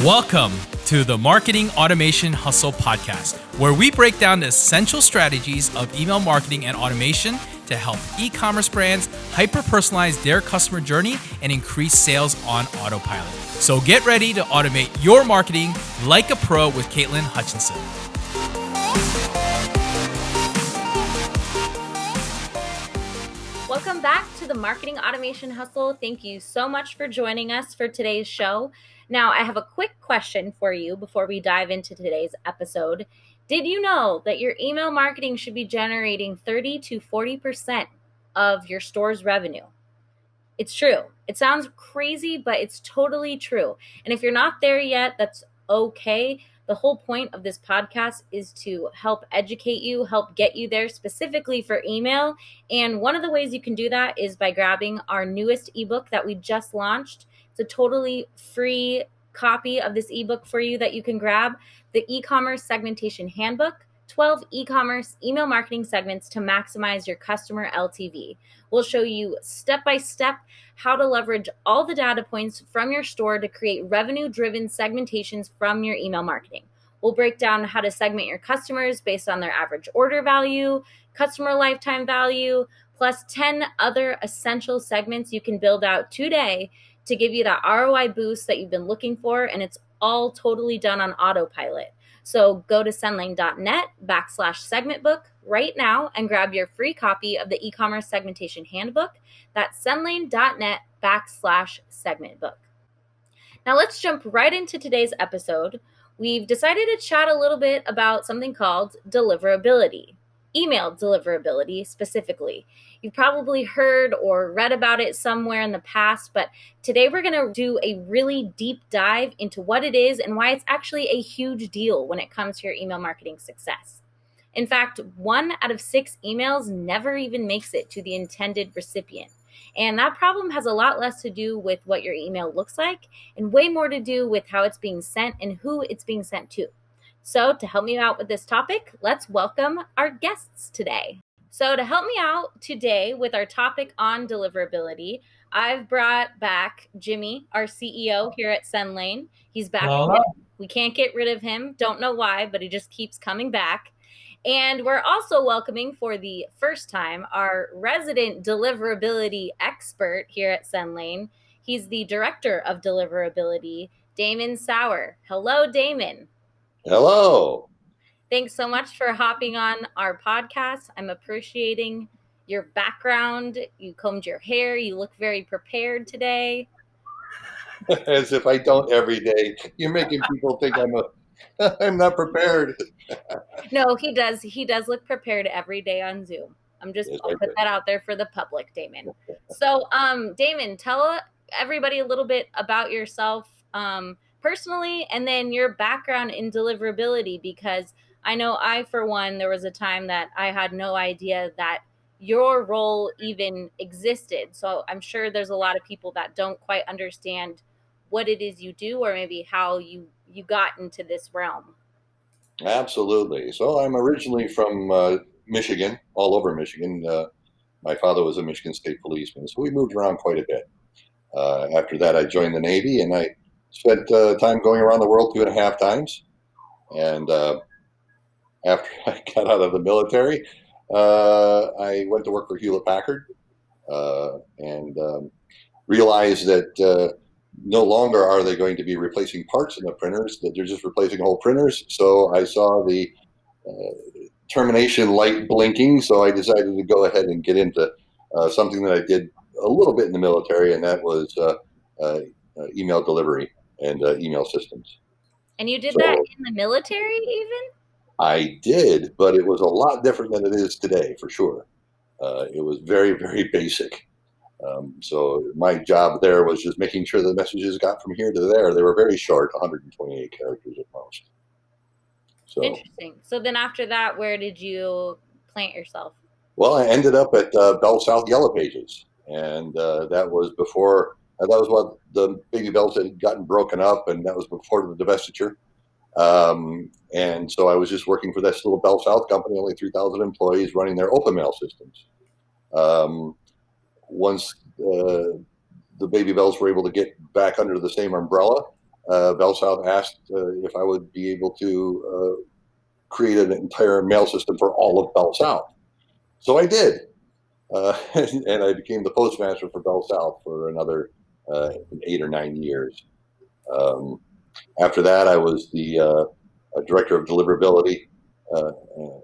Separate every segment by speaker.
Speaker 1: Welcome to the Marketing Automation Hustle podcast, where we break down the essential strategies of email marketing and automation to help e-commerce brands hyper-personalize their customer journey and increase sales on autopilot. So get ready to automate your marketing like a pro with Caitlin Hutchinson.
Speaker 2: Welcome back to the Marketing Automation Hustle. Thank you so much for joining us for today's show. Now, I have a quick question for you before we dive into today's episode. Did you know that your email marketing should be generating 30 to 40% of your store's revenue? It's true. It sounds crazy, but it's totally true. And if you're not there yet, that's okay. The whole point of this podcast is to help educate you, help get you there specifically for email. And one of the ways you can do that is by grabbing our newest ebook that we just launched. It's a totally free copy of this ebook for you that you can grab, the e-commerce segmentation handbook, 12 e-commerce email marketing segments to maximize your customer LTV. We'll show you step-by-step how to leverage all the data points from your store to create revenue-driven segmentations from your email marketing. We'll break down how to segment your customers based on their average order value, customer lifetime value, plus 10 other essential segments you can build out today to give you that ROI boost that you've been looking for, and it's all totally done on autopilot. So go to sendlane.net/segmentbook right now and grab your free copy of the e-commerce segmentation handbook. That's sendlane.net/segmentbook. Now let's jump right into today's episode. We've decided to chat a little bit about something called deliverability, email deliverability specifically. You've probably heard or read about it somewhere in the past, but today we're going to do a really deep dive into what it is and why it's actually a huge deal when it comes to your email marketing success. In fact, 1 out of 6 emails never even makes it to the intended recipient. And that problem has a lot less to do with what your email looks like and way more to do with how it's being sent and who it's being sent to. So to help me out with this topic, let's welcome our guests today. So to help me out today with our topic on deliverability, I've brought back Jimmy, our CEO here at Sendlane. He's back.
Speaker 1: Hello.
Speaker 2: We can't get rid of him. Don't know why, but he just keeps coming back. And we're also welcoming for the first time our resident deliverability expert here at Sendlane. He's the director of deliverability, Damon Sauer. Hello, Damon.
Speaker 3: Hello.
Speaker 2: Thanks so much for hopping on our podcast. I'm appreciating your background. You combed your hair. You look very prepared today.
Speaker 3: As if I don't every day. You're making people think I'm not prepared.
Speaker 2: No, he does. He does look prepared every day on Zoom. I'll put that out there for the public, Damon. So, Damon, tell everybody a little bit about yourself personally, and then your background in deliverability, because I know for one, there was a time that I had no idea that your role even existed. So I'm sure there's a lot of people that don't quite understand what it is you do, or maybe how you got into this realm.
Speaker 3: Absolutely. So I'm originally from Michigan, all over Michigan. My father was a Michigan State policeman, so we moved around quite a bit. After that, I joined the Navy, and I spent time going around the world 2.5 times. And after I got out of the military, I went to work for Hewlett-Packard and realized that no longer are they going to be replacing parts in the printers, that they're just replacing whole printers. So I saw the termination light blinking, so I decided to go ahead and get into something that I did a little bit in the military, and that was email delivery and email systems.
Speaker 2: And you did that in the military even?
Speaker 3: I did, but it was a lot different than it is today, for sure. It was very, very basic. So my job there was just making sure the messages got from here to there. They were very short, 128 characters at most. So
Speaker 2: interesting. So then after that, where did you plant yourself?
Speaker 3: Well, I ended up at Bell South Yellow Pages, and that was before. That was what the Baby Bells had gotten broken up, and that was before the divestiture. And so I was just working for this little Bell South company, only 3,000 employees, running their open mail systems. Once the Baby Bells were able to get back under the same umbrella, Bell South asked if I would be able to create an entire mail system for all of Bell South. So I did. And I became the postmaster for Bell South for another 8 or 9 years. After that, I was the director of deliverability,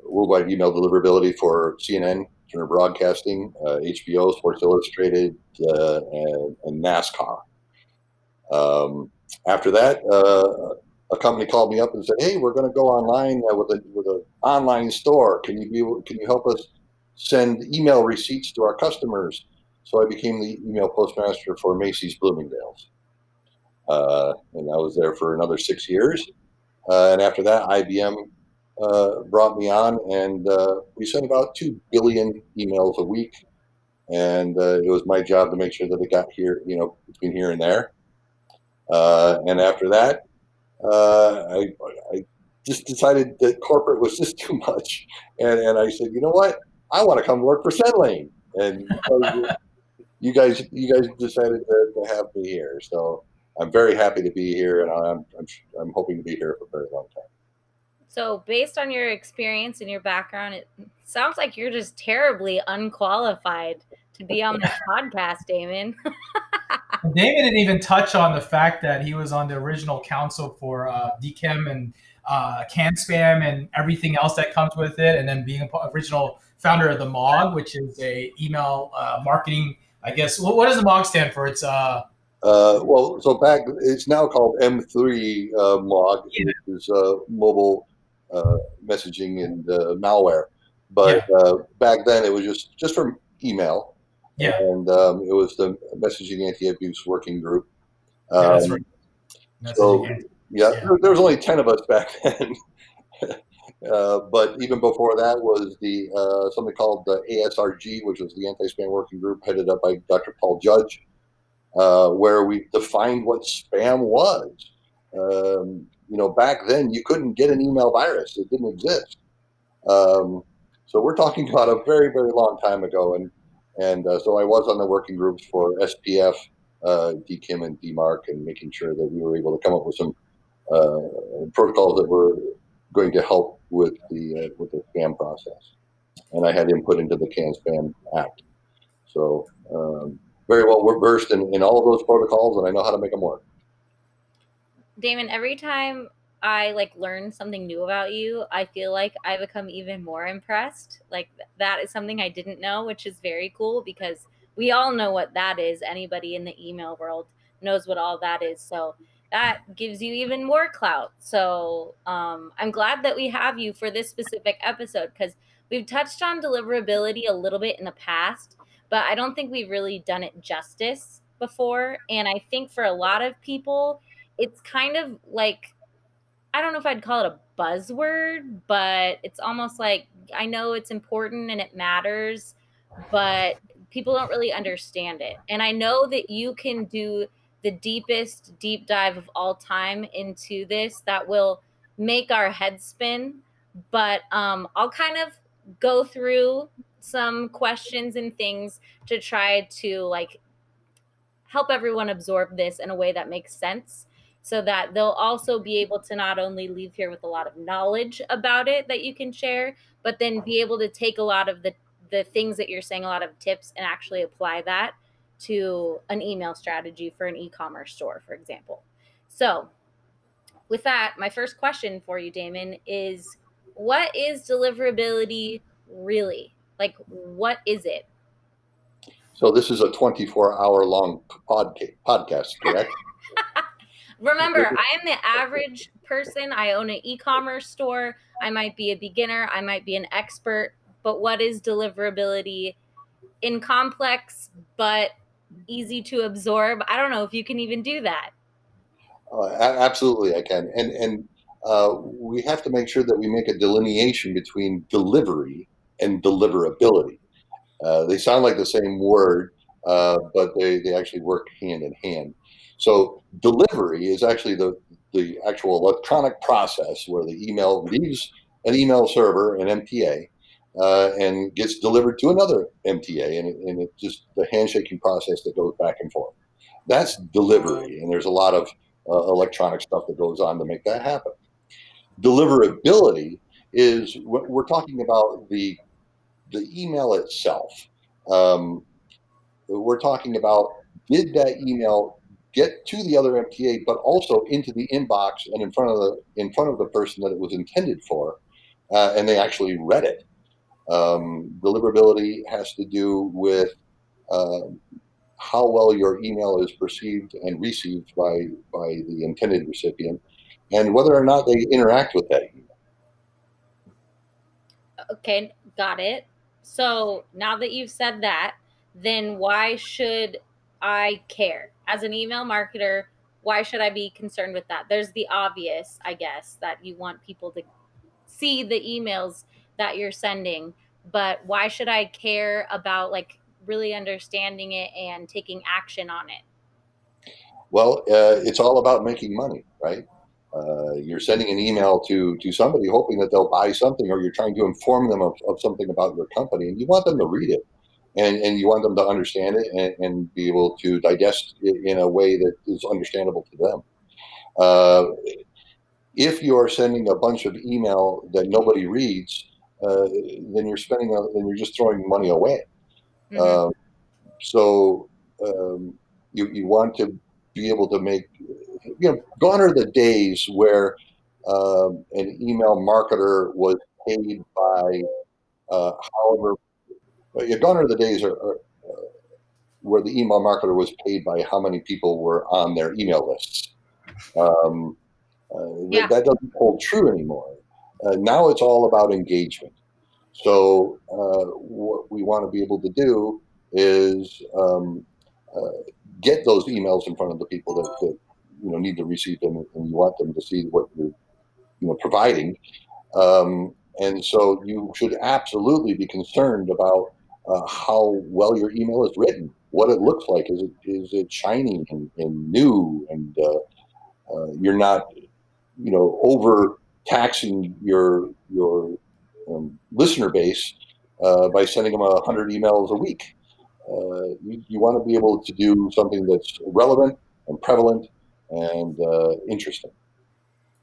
Speaker 3: worldwide email deliverability for CNN, Turner Broadcasting, HBO, Sports Illustrated, and NASCAR. After that, a company called me up and said, "Hey, we're going to go online with an online store. Can you help us send email receipts to our customers?" So I became the email postmaster for Macy's Bloomingdale's, and I was there for another 6 years. And after that, IBM brought me on, and we sent about 2 billion emails a week, and it was my job to make sure that it got here, between here and there. And after that, I just decided that corporate was just too much, and I said, you know what, I want to come work for Sendlane, and you guys decided to have me here, so I'm very happy to be here, and I'm hoping to be here for a very long time.
Speaker 2: So, based on your experience and your background, it sounds like you're just terribly unqualified to be on this podcast, Damon.
Speaker 1: Damon didn't even touch on the fact that he was on the original council for DChem and can spam and everything else that comes with it, and then being original founder of the MOG, which is a email marketing. I guess what does the MOG stand for? It's
Speaker 3: well, so back it's now called M3 MOG, which is mobile messaging and malware. But back then it was just for email.
Speaker 1: Yeah.
Speaker 3: And it was the Messaging Anti-Abuse Working Group.
Speaker 1: That's right.
Speaker 3: So, there was only 10 of us back then. But even before that was the something called the ASRG, which was the Anti-Spam Working Group, headed up by Dr. Paul Judge, where we defined what spam was. Back then you couldn't get an email virus; it didn't exist. So we're talking about a very, very long time ago, and so I was on the working groups for SPF, DKIM, and DMARC, and making sure that we were able to come up with some protocols that were going to help with the spam process. And I had input into the Can Spam Act. So very well versed in all of those protocols, and I know how to make them work.
Speaker 2: Damon, every time I learn something new about you, I feel like I become even more impressed. Like, that is something I didn't know, which is very cool, because we all know what that is. Anybody in the email world knows what all that is. So that gives you even more clout. So I'm glad that we have you for this specific episode, because we've touched on deliverability a little bit in the past, but I don't think we've really done it justice before. And I think for a lot of people, it's kind of like, I don't know if I'd call it a buzzword, but it's almost like, I know it's important and it matters, but people don't really understand it. And I know that you can do the deepest deep dive of all time into this that will make our heads spin. But I'll kind of go through some questions and things to try to help everyone absorb this in a way that makes sense, so that they'll also be able to not only leave here with a lot of knowledge about it that you can share, but then be able to take a lot of the things that you're saying, a lot of tips, and actually apply that to an email strategy for an e-commerce store, for example. So with that, my first question for you, Damon, is what is deliverability really? What is it?
Speaker 3: So this is a 24-hour-long podcast, correct?
Speaker 2: Remember, I am the average person. I own an e-commerce store. I might be a beginner. I might be an expert. But what is deliverability in complex but easy to absorb? I don't know if you can even do that.
Speaker 3: Absolutely, I can. And we have to make sure that we make a delineation between delivery and deliverability. They sound like the same word, but they actually work hand in hand. So delivery is actually the actual electronic process where the email leaves an email server, an MTA, and gets delivered to another MTA, and it's just the handshaking process that goes back and forth. That's delivery, and there's a lot of electronic stuff that goes on to make that happen. Deliverability is what we're talking about, the email itself. We're talking about, did that email get to the other MTA, but also into the inbox and in front of the person that it was intended for, and they actually read it. Deliverability has to do with how well your email is perceived and received by the intended recipient, and whether or not they interact with that email.
Speaker 2: Okay, got it. So now that you've said that, then why should I care? As an email marketer, why should I be concerned with that? There's the obvious, I guess, that you want people to see the emails that you're sending, but why should I care about like really understanding it and taking action on it?
Speaker 3: Well, it's all about making money, right? You're sending an email to somebody hoping that they'll buy something, or you're trying to inform them of something about your company, and you want them to read it, and you want them to understand it and be able to digest it in a way that is understandable to them. If you're sending a bunch of email that nobody reads, then you're just throwing money away.
Speaker 2: Mm-hmm.
Speaker 3: So you want to be able to make, gone are the days where an email marketer was paid by however. Gone are the days where the email marketer was paid by how many people were on their email lists.
Speaker 2: Yeah.
Speaker 3: That doesn't hold true anymore. Now it's all about engagement. So what we want to be able to do is get those emails in front of the people that need to receive them, and you want them to see what you're providing. And so you should absolutely be concerned about how well your email is written, what it looks like. Is it shiny and new, and you're not over taxing your listener base by sending them 100 emails a week. You want to be able to do something that's relevant and prevalent and interesting.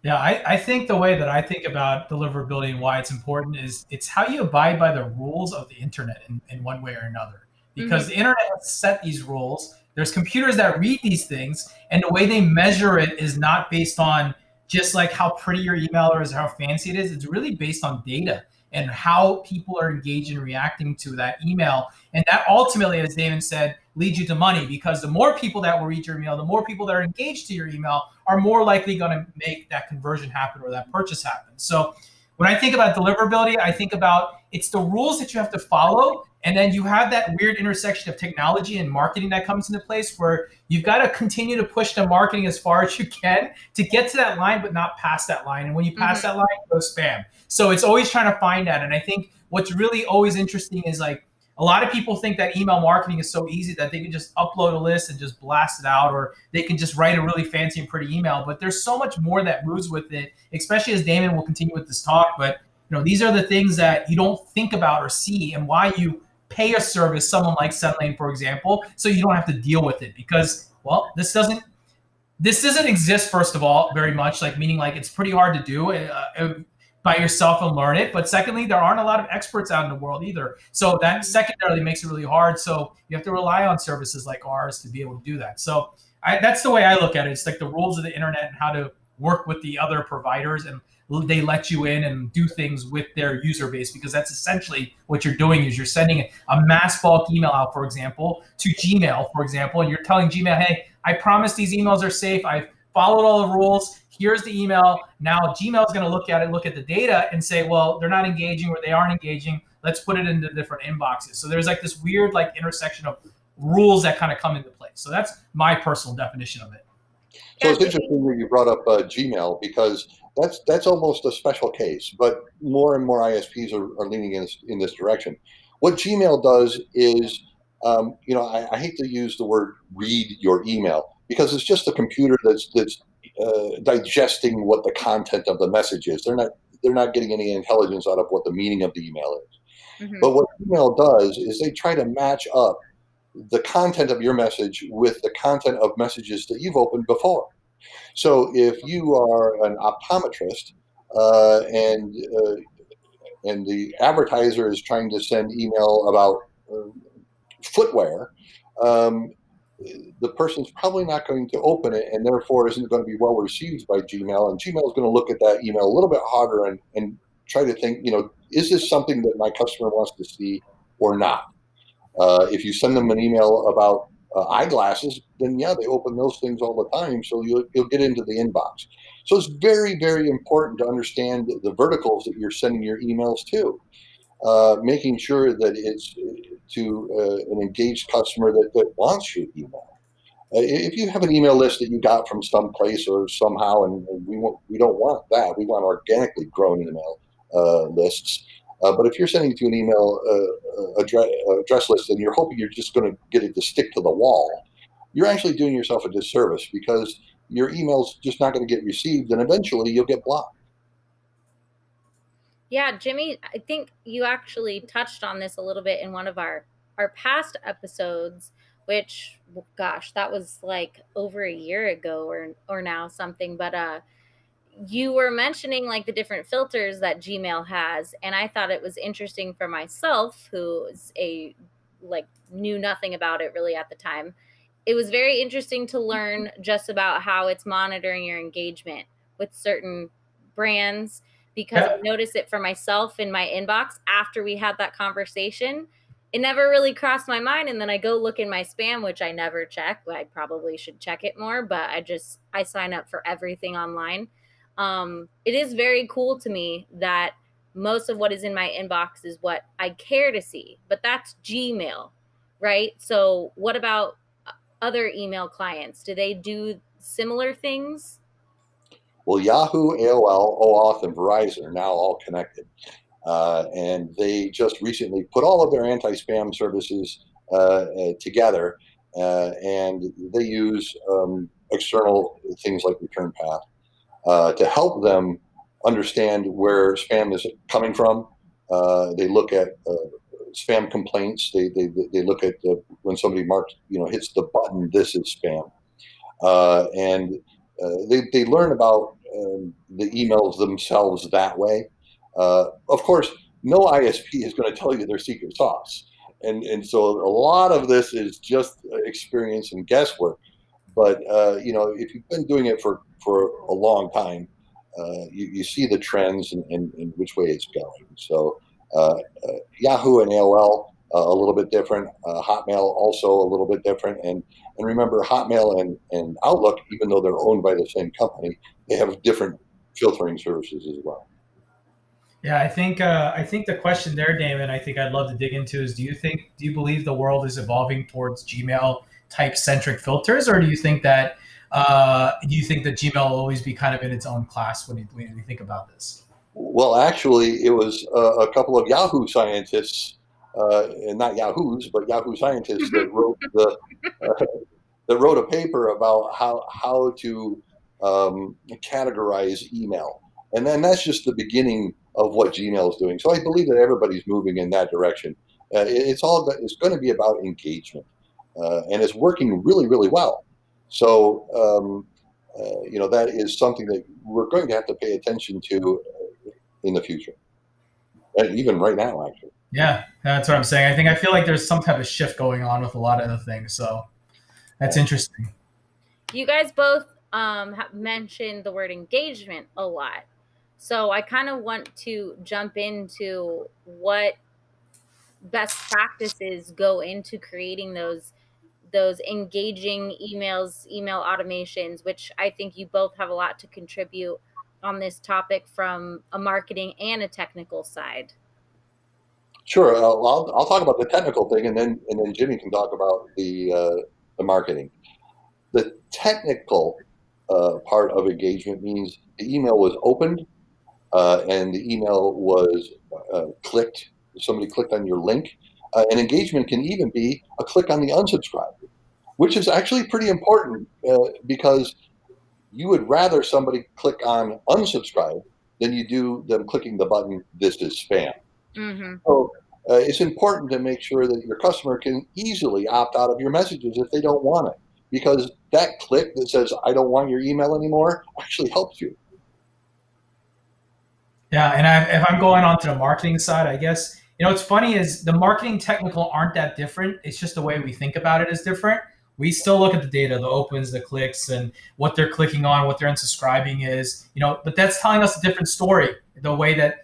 Speaker 1: Yeah, I think the way that I think about deliverability and why it's important is it's how you abide by the rules of the internet in one way or another. Because the internet has set these rules. There's computers that read these things, and the way they measure it is not based on just like how pretty your email is or how fancy it is. It's really based on data and how people are engaged and reacting to that email. And that ultimately, as Damon said, leads you to money, because the more people that will read your email, the more people that are engaged to your email are more likely going to make that conversion happen or that purchase happen. So when I think about deliverability, I think about it's the rules that you have to follow. And then you have that weird intersection of technology and marketing that comes into place, where you've got to continue to push the marketing as far as you can to get to that line, but not past that line. And when you pass that line, it goes spam. So it's always trying to find that. And I think what's really always interesting is like, a lot of people think that email marketing is so easy that they can just upload a list and just blast it out, or they can just write a really fancy and pretty email. But there's so much more that moves with it, especially as Damon will continue with this talk. But these are the things that you don't think about or see, and why you pay a service, someone like Sendlane, for example, so you don't have to deal with it. Because, well, this doesn't exist, first of all, very much, like, meaning like it's pretty hard to do by yourself and learn it. But secondly, there aren't a lot of experts out in the world either. So that secondarily makes it really hard. So you have to rely on services like ours to be able to do that. So that's the way I look at it. It's like the rules of the internet and how to work with the other providers, and they let you in and do things with their user base, because that's essentially what you're doing. Is you're sending a mass bulk email out, for example, to Gmail, for example, and you're telling Gmail, hey, I promise these emails are safe. I've followed all the rules. Here's the email. Now Gmail is going to look at it, look at the data, and say, well, they're not engaging, or they aren't engaging. Let's put it into different inboxes. So there's like this weird like intersection of rules that kind of come into play. So that's my personal definition of it.
Speaker 3: So it's interesting that you brought up Gmail, because that's almost a special case, but more and more ISPs are leaning in this direction. What Gmail does is, I hate to use the word read your email, because it's just a computer that's digesting what the content of the message is. They're not getting any intelligence out of what the meaning of the email is. Mm-hmm. But what email does is they try to match up the content of your message with the content of messages that you've opened before. So if you are an optometrist uh, and uh, and the advertiser is trying to send email about footwear, um, the person's probably not going to open it and therefore isn't going to be well received by Gmail. And Gmail is going to look at that email a little bit harder and try to think, is this something that my customer wants to see or not? If you send them an email about eyeglasses, then yeah, they open those things all the time. So you'll get into the inbox. So it's very, very important to understand the verticals that you're sending your emails to, making sure that it's to an engaged customer that wants your email. If you have an email list that you got from someplace or somehow, and we don't want that. We want organically grown email lists. But if you're sending to an email address list and you're hoping you're just going to get it to stick to the wall, you're actually doing yourself a disservice because your email's just not going to get received, and eventually you'll get blocked.
Speaker 2: Yeah, Jimmy, I think you actually touched on this a little bit in one of our past episodes, which gosh, that was like over a year ago or now something, but you were mentioning like the different filters that Gmail has, and I thought it was interesting for myself, who is a like knew nothing about it really at the time. It was very interesting to learn just about how it's monitoring your engagement with certain brands, because I noticed it for myself in my inbox after we had that conversation. It never really crossed my mind, and then I go look in my spam, which I never check. I probably should check it more, but I sign up for everything online. It is very cool to me that most of what is in my inbox is what I care to see, but that's Gmail, right? So what about other email clients? Do they do similar things?
Speaker 3: Well, Yahoo, AOL, OAuth, and Verizon are now all connected. And they just recently put all of their anti-spam services together, and they use external things like Return Path to help them understand where spam is coming from. They look at spam complaints. They look at when somebody marks, hits the button, this is spam. And they learn about the emails themselves that way. Of course, no ISP is going to tell you their secret sauce. And so a lot of this is just experience and guesswork. But if you've been doing it for a long time, you see the trends and which way it's going. So Yahoo and AOL a little bit different. Hotmail also a little bit different. And remember, Hotmail and Outlook, even though they're owned by the same company, they have different filtering services as well.
Speaker 1: Yeah, I think the question there, Damon, I think I'd love to dig into is do you believe the world is evolving towards Gmail type centric filters, or do you think that Gmail will always be kind of in its own class when you think about this?
Speaker 3: Well, actually, it was a couple of Yahoo scientists, and not Yahoos, but Yahoo scientists that wrote a paper about how to categorize email, and then that's just the beginning of what Gmail is doing. So I believe that everybody's moving in that direction. It's going to be about engagement, and it's working really, really well. So that is something that we're going to have to pay attention to in the future, and even right now, actually.
Speaker 1: Yeah, that's what I'm saying. I feel like there's some type of shift going on with a lot of the things. So that's interesting.
Speaker 2: You guys both have mentioned the word engagement a lot. So I kind of want to jump into what best practices go into creating those engaging email automations, which I think you both have a lot to contribute on this topic from a marketing and a technical side.
Speaker 3: Sure, I'll talk about the technical thing, and then Jimmy can talk about the marketing. The technical part of engagement means the email was opened and the email was clicked. Somebody clicked on your link. And engagement can even be a click on the unsubscribe, which is actually pretty important because you would rather somebody click on unsubscribe than you do them clicking the button, this is spam.
Speaker 2: Mm-hmm.
Speaker 3: So it's important to make sure that your customer can easily opt out of your messages if they don't want it. because that click that says, I don't want your email anymore, actually helps you.
Speaker 1: Yeah, and if I'm going on to the marketing side, I guess, what's funny is the marketing technical aren't that different. It's just the way we think about it is different. We still look at the data, the opens, the clicks, and what they're clicking on, what they're unsubscribing is, but that's telling us a different story. The way that,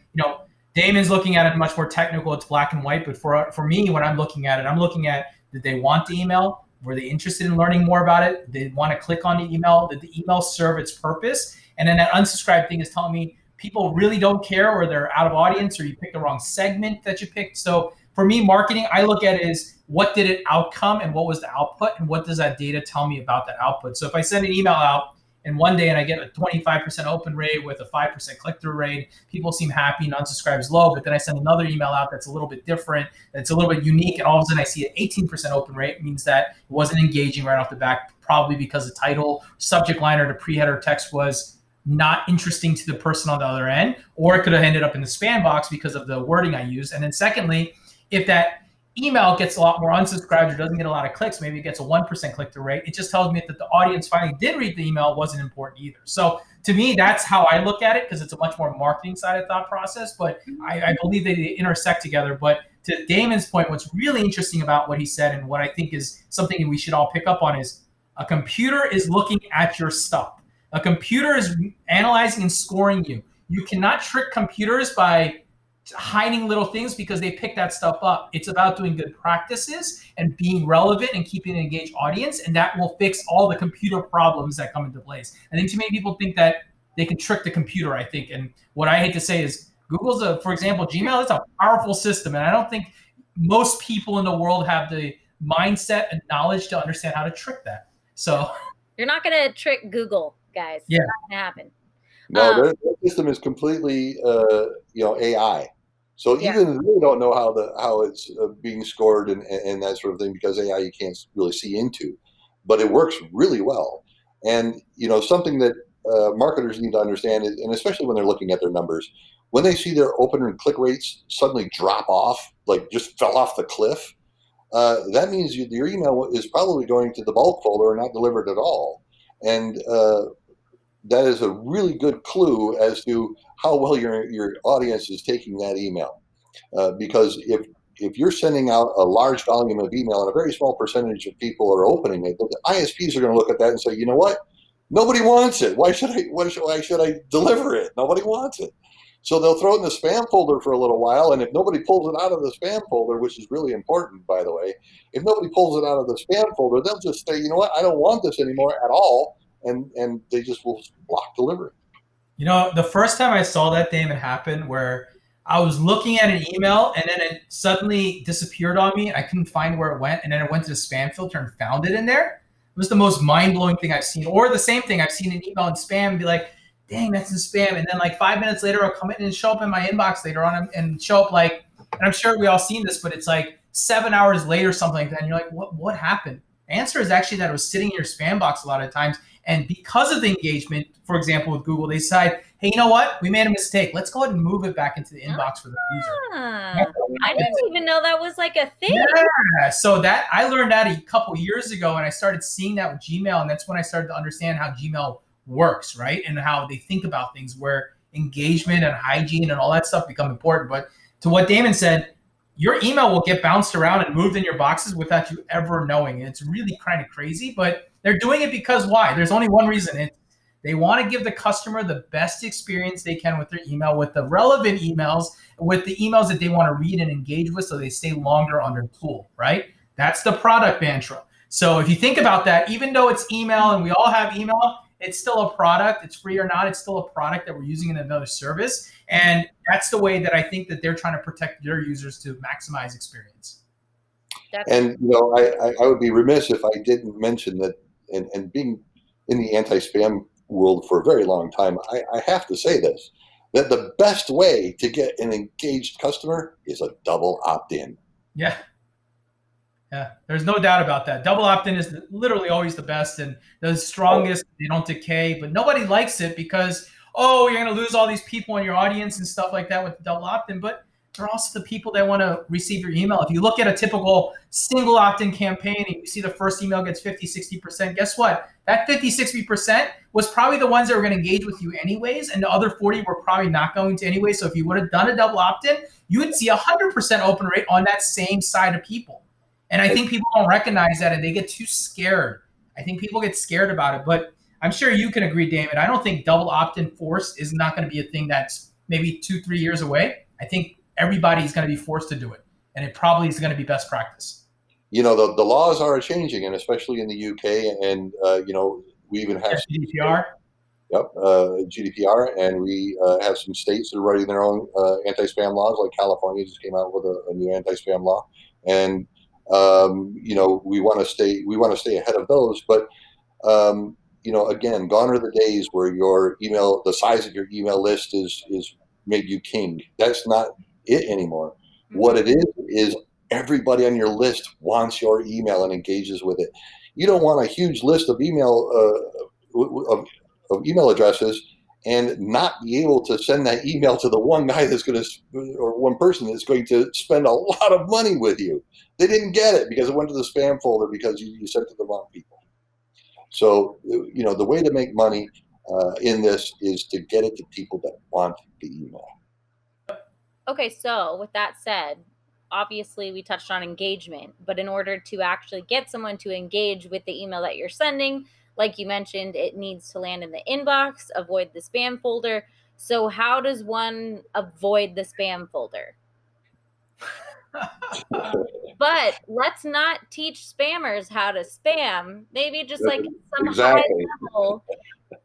Speaker 1: Damon's looking at it much more technical, it's black and white. But for me, when I'm looking at it, I'm looking at, did they want the email? Were they interested in learning more about it? Did they want to click on the email? Did the email serve its purpose? And then that unsubscribe thing is telling me people really don't care, or they're out of audience, or you picked the wrong segment that you picked. So for me, marketing, I look at it as what did it outcome and what was the output, and what does that data tell me about that output? So if I send an email out and one day and I get a 25% open rate with a 5% click-through rate, people seem happy and unsubscribe is low, but then I send another email out that's a little bit different, that's a little bit unique, and all of a sudden I see an 18% open rate, means that it wasn't engaging right off the bat, probably because the title, subject line, or the pre-header text was not interesting to the person on the other end, or it could have ended up in the spam box because of the wording I used. And then secondly, if that email gets a lot more unsubscribed or doesn't get a lot of clicks, maybe it gets a 1% click-through rate, it just tells me that the audience finally did read the email, wasn't important either. So to me, that's how I look at it, because it's a much more marketing side of thought process, but I believe they intersect together. But to Damon's point, what's really interesting about what he said, and what I think is something we should all pick up on, is a computer is looking at your stuff. A computer is analyzing and scoring you. You cannot trick computers by hiding little things because they pick that stuff up. It's about doing good practices and being relevant and keeping an engaged audience, and that will fix all the computer problems that come into place. I think too many people think that they can trick the computer, I think. And what I hate to say is Google's, for example, Gmail is a powerful system, and I don't think most people in the world have the mindset and knowledge to understand how to trick that. So
Speaker 2: you're not going to trick Google, guys.
Speaker 1: Yeah.
Speaker 2: It's not going to happen.
Speaker 3: No, their system is completely, AI. So even they don't know how it's being scored and that sort of thing, because AI you can't really see into, but it works really well. And something that marketers need to understand is, and especially when they're looking at their numbers, when they see their open and click rates suddenly drop off, like just fell off the cliff, that means your email is probably going to the bulk folder and not delivered at all. And that is a really good clue as to how well your audience is taking that email. Because if you're sending out a large volume of email and a very small percentage of people are opening it, the ISPs are going to look at that and say, you know what? Nobody wants it. Why should I deliver it? Nobody wants it. So they'll throw it in the spam folder for a little while, and if nobody pulls it out of the spam folder, which is really important, by the way, if nobody pulls it out of the spam folder, they'll just say, you know what? I don't want this anymore at all. And they just will block delivery.
Speaker 1: The first time I saw that, Damon, happen, where I was looking at an email and then it suddenly disappeared on me. I couldn't find where it went, and then it went to the spam filter and found it in there. It was the most mind-blowing thing I've seen. Or the same thing, I've seen an email in spam and be like, dang, that's in spam. And then like 5 minutes later, I'll come in and show up in my inbox later on and show up like, and I'm sure we all seen this, but it's like 7 hours later, something like that. And you're like, what happened? The answer is actually that it was sitting in your spam box a lot of times. And because of the engagement, for example, with Google, they decide, hey, you know what? We made a mistake. Let's go ahead and move it back into the inbox for the user.
Speaker 2: I didn't even know that was like a thing.
Speaker 1: Yeah. So that I learned that a couple years ago, and I started seeing that with Gmail, and that's when I started to understand how Gmail works, right? And how they think about things, where engagement and hygiene and all that stuff become important. But to what Damon said, your email will get bounced around and moved in your boxes without you ever knowing. And it's really kind of crazy, but they're doing it because why? There's only one reason. They want to give the customer the best experience they can with their email, with the relevant emails, with the emails that they want to read and engage with, so they stay longer on their tool, right? That's the product mantra. So if you think about that, even though it's email and we all have email, it's still a product. It's free or not, it's still a product that we're using in another service. And that's the way that I think that they're trying to protect their users to maximize experience.
Speaker 3: And I would be remiss if I didn't mention that, and being in the anti-spam world for a very long time, I have to say this, that the best way to get an engaged customer is a double opt-in.
Speaker 1: Yeah. Yeah, there's no doubt about that. Double opt-in is literally always the best and the strongest. They don't decay, but nobody likes it because, you're going to lose all these people in your audience and stuff like that with the double opt-in. But they're also the people that want to receive your email. If you look at a typical single opt-in campaign and you see the first email gets 50, 60%, guess what? That 50, 60% was probably the ones that were going to engage with you anyways, and the other 40 were probably not going to anyway. So if you would have done a double opt-in, you would see 100% open rate on that same side of people. And I think people don't recognize that and they get too scared. I think people get scared about it, but I'm sure you can agree, Damon. I don't think double opt-in force is not going to be a thing that's maybe 2-3 years away. I think everybody's going to be forced to do it, and it probably is going to be best practice.
Speaker 3: You know, the laws are changing, and especially in the UK, and you know, we even have
Speaker 1: GDPR.
Speaker 3: Yep, GDPR, and we have some states that are writing their own anti-spam laws. Like California just came out with a new anti-spam law, and you know, we want to stay ahead of those. But you know, again, gone are the days where your email, the size of your email list is made you king. That's not it anymore. Mm-hmm. What it is everybody on your list wants your email and engages with it. You don't want a huge list of email of email addresses and not be able to send that email to the one guy that's going to, or one person that's going to spend a lot of money with you. They didn't get it because it went to the spam folder because you sent it to the wrong people. So, you know, the way to make money in this is to get it to people that want the email.
Speaker 2: Okay, so with that said, obviously we touched on engagement, but in order to actually get someone to engage with the email that you're sending, like you mentioned, it needs to land in the inbox, avoid the spam folder. So how does one avoid the spam folder? But let's not teach spammers how to spam. Maybe just like some high level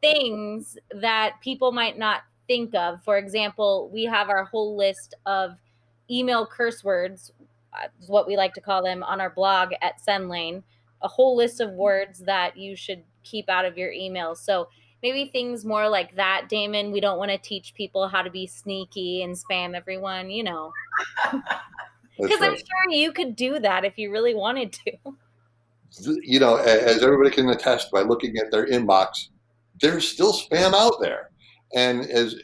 Speaker 2: things that people might not think of. For example, we have our whole list of email curse words, is what we like to call them, on our blog at Sendlane, a whole list of words that you should keep out of your emails. So maybe things more like that, Damon. We don't want to teach people how to be sneaky and spam everyone, you know. Because right. I'm sure you could do that if you really wanted to.
Speaker 3: You know, as everybody can attest by looking at their inbox, there's still spam out there. And as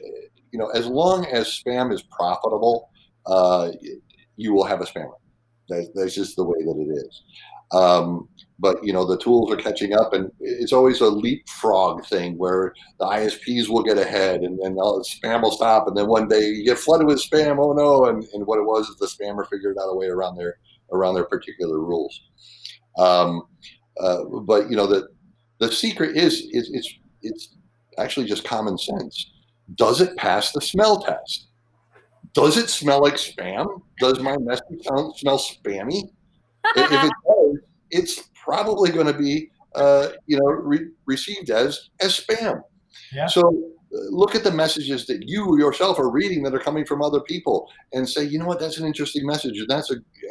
Speaker 3: you know, as long as spam is profitable, you will have a spammer. That's just the way that it is. But you know, the tools are catching up, and it's always a leapfrog thing where the ISPs will get ahead, and then spam will stop, and then one day you get flooded with spam. Oh no! And what it was is the spammer figured out a way around their particular rules. But you know, the secret is it's actually just common sense. Does it pass the smell test? Does it smell like spam? Does my message smell spammy? If it does, it's probably going to be, you know, received as spam. Yeah. So look at the messages that you yourself are reading that are coming from other people, and say, you know what, that's an interesting message,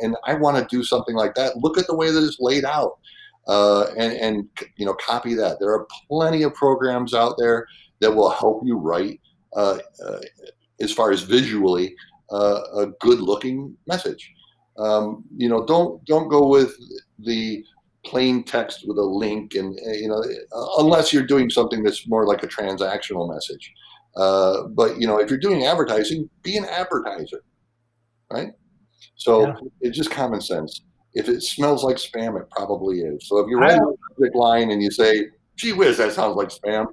Speaker 3: and I want to do something like that. Look at the way that it's laid out, and you know, copy that. There are plenty of programs out there that will help you write, as far as visually, a good-looking message. You know, don't go with the plain text with a link, and you know, unless you're doing something that's more like a transactional message. But you know, if you're doing advertising, be an advertiser, right? So yeah. It's just common sense. If it smells like spam, it probably is. So if you write a subject line and you say, "Gee whiz, that sounds like spam,"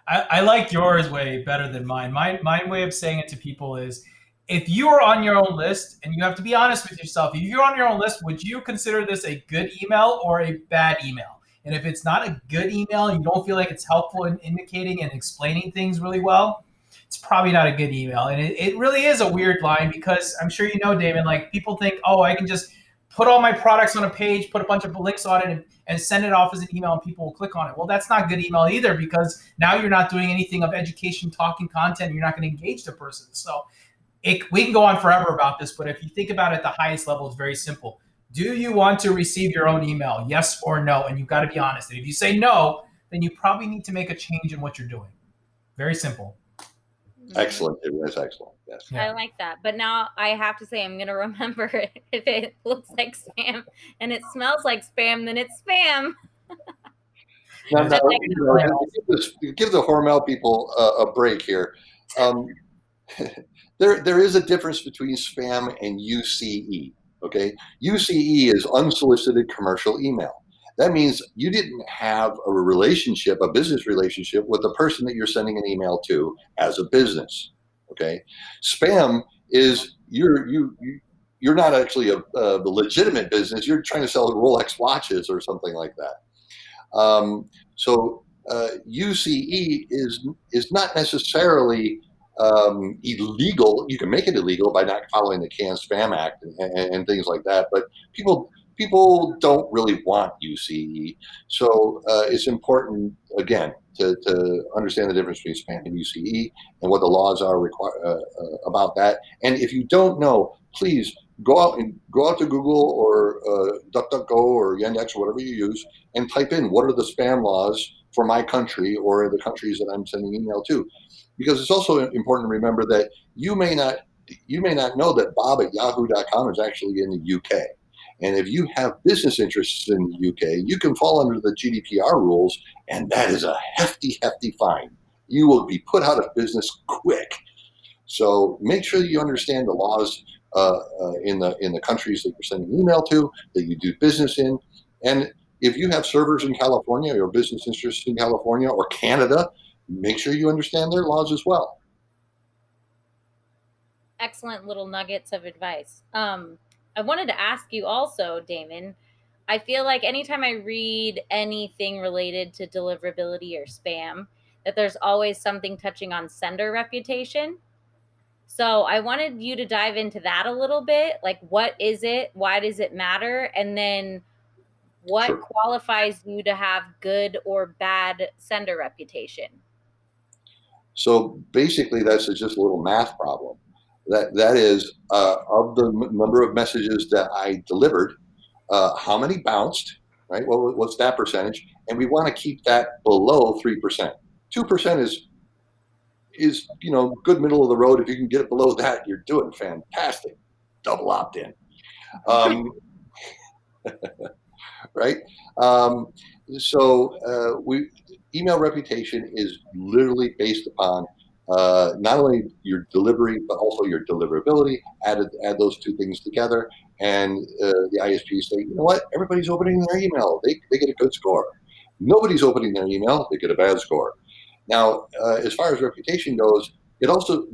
Speaker 1: I like yours way better than mine. My way of saying it to people is, if you are on your own list, and you have to be honest with yourself, if you're on your own list, would you consider this a good email or a bad email? And if it's not a good email, and you don't feel like it's helpful in indicating and explaining things really well, it's probably not a good email. And it really is a weird line, because I'm sure you know, Damon, like people think, oh, I can just put all my products on a page, put a bunch of links on it, and send it off as an email, and people will click on it. Well, that's not good email either, because now you're not doing anything of education, talking content, and you're not going to engage the person. So we can go on forever about this, but if you think about it at the highest level, it's very simple. Do you want to receive your own email? Yes or no? And you've got to be honest. And if you say no, then you probably need to make a change in what you're doing. Very simple.
Speaker 3: Excellent. It was excellent. Yes.
Speaker 2: I like that. But now I have to say, I'm going to remember if it looks like spam and it smells like spam, then it's spam.
Speaker 3: Now, give the Hormel people a break here. There is a difference between spam and UCE. Okay, UCE is unsolicited commercial email. That means you didn't have a relationship, a business relationship with the person that you're sending an email to as a business. Okay, spam is you're not actually a legitimate business. You're trying to sell Rolex watches or something like that. So UCE is not necessarily illegal. You can make it illegal by not following the Can Spam Act and things like that. But people don't really want UCE, so it's important again to understand the difference between spam and UCE and what the laws are about that. And if you don't know, please go out to Google or DuckDuckGo or Yandex or whatever you use and type in what are the spam laws for my country or the countries that I'm sending email to, because it's also important to remember that you may not know that Bob at yahoo.com is actually in the UK. And if you have business interests in the UK, you can fall under the GDPR rules, and that is a hefty, hefty fine. You will be put out of business quick. So make sure that you understand the laws in the countries that you're sending email to, that you do business in. And if you have servers in California or business interests in California or Canada, make sure you understand their laws as well.
Speaker 2: Excellent little nuggets of advice. I wanted to ask you also, Damon, I feel like anytime I read anything related to deliverability or spam, that there's always something touching on sender reputation. So I wanted you to dive into that a little bit. Like, what is it? Why does it matter? And then what
Speaker 3: Sure.
Speaker 2: qualifies you to have good or bad sender reputation?
Speaker 3: So basically, that's just a little math problem. That is of the number of messages that I delivered, how many bounced, right? Well, what's that percentage? And we want to keep that below 3%. 2% is good middle of the road. If you can get it below that, you're doing fantastic. Double opt-in. Right? So email reputation is literally based upon not only your delivery, but also your deliverability. Add those two things together, and the ISPs say, you know what? Everybody's opening their email. They get a good score. Nobody's opening their email. They get a bad score. Now, as far as reputation goes, it also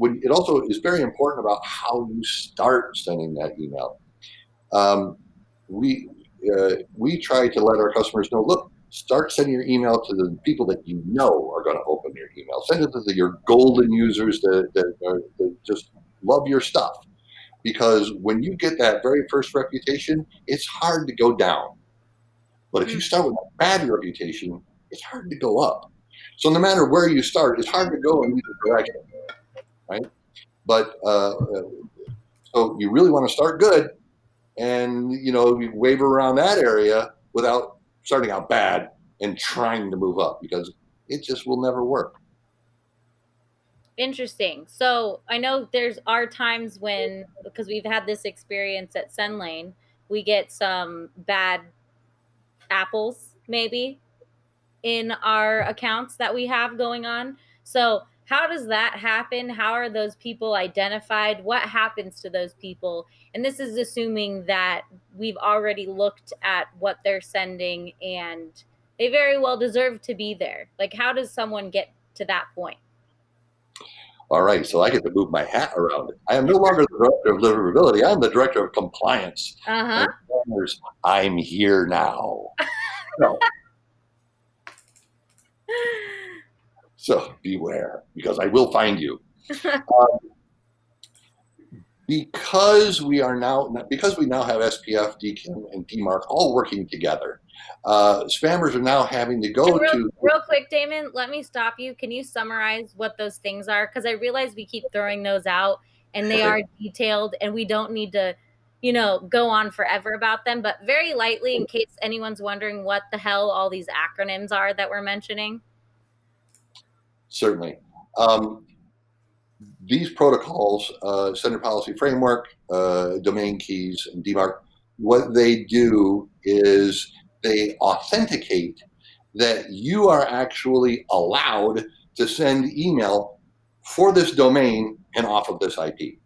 Speaker 3: is very important about how you start sending that email. We try to let our customers know, look, start sending your email to the people that you know are going to open your email. Send it to your golden users that just love your stuff. Because when you get that very first reputation, it's hard to go down. But if you start with a bad reputation, it's hard to go up. So no matter where you start, it's hard to go in either direction, right? But so you really want to start good, and you waver around that area without starting out bad and trying to move up, because it just will never work.
Speaker 2: Interesting. So I know are times when, because we've had this experience at Sendlane, we get some bad apples maybe in our accounts that we have going on. So how does that happen? How are those people identified? What happens to those people? And this is assuming that we've already looked at what they're sending and they very well deserve to be there. Like, how does someone get to that point?
Speaker 3: All right, so I get to move my hat around. I am no longer the director of deliverability. I'm the director of compliance.
Speaker 2: Uh-huh.
Speaker 3: And I'm here now. So beware, because I will find you. Because we now have SPF, DKIM, and DMARC all working together, spammers are now having to go
Speaker 2: real quick, Damon, let me stop you. Can you summarize what those things are? Because I realize we keep throwing those out, and they are detailed, and we don't need to, go on forever about them. But very lightly, in case anyone's wondering what the hell all these acronyms are that we're mentioning.
Speaker 3: Certainly. These protocols, Sender Policy Framework, Domain Keys, and DMARC, what they do is they authenticate that you are actually allowed to send email for this domain and off of this IP.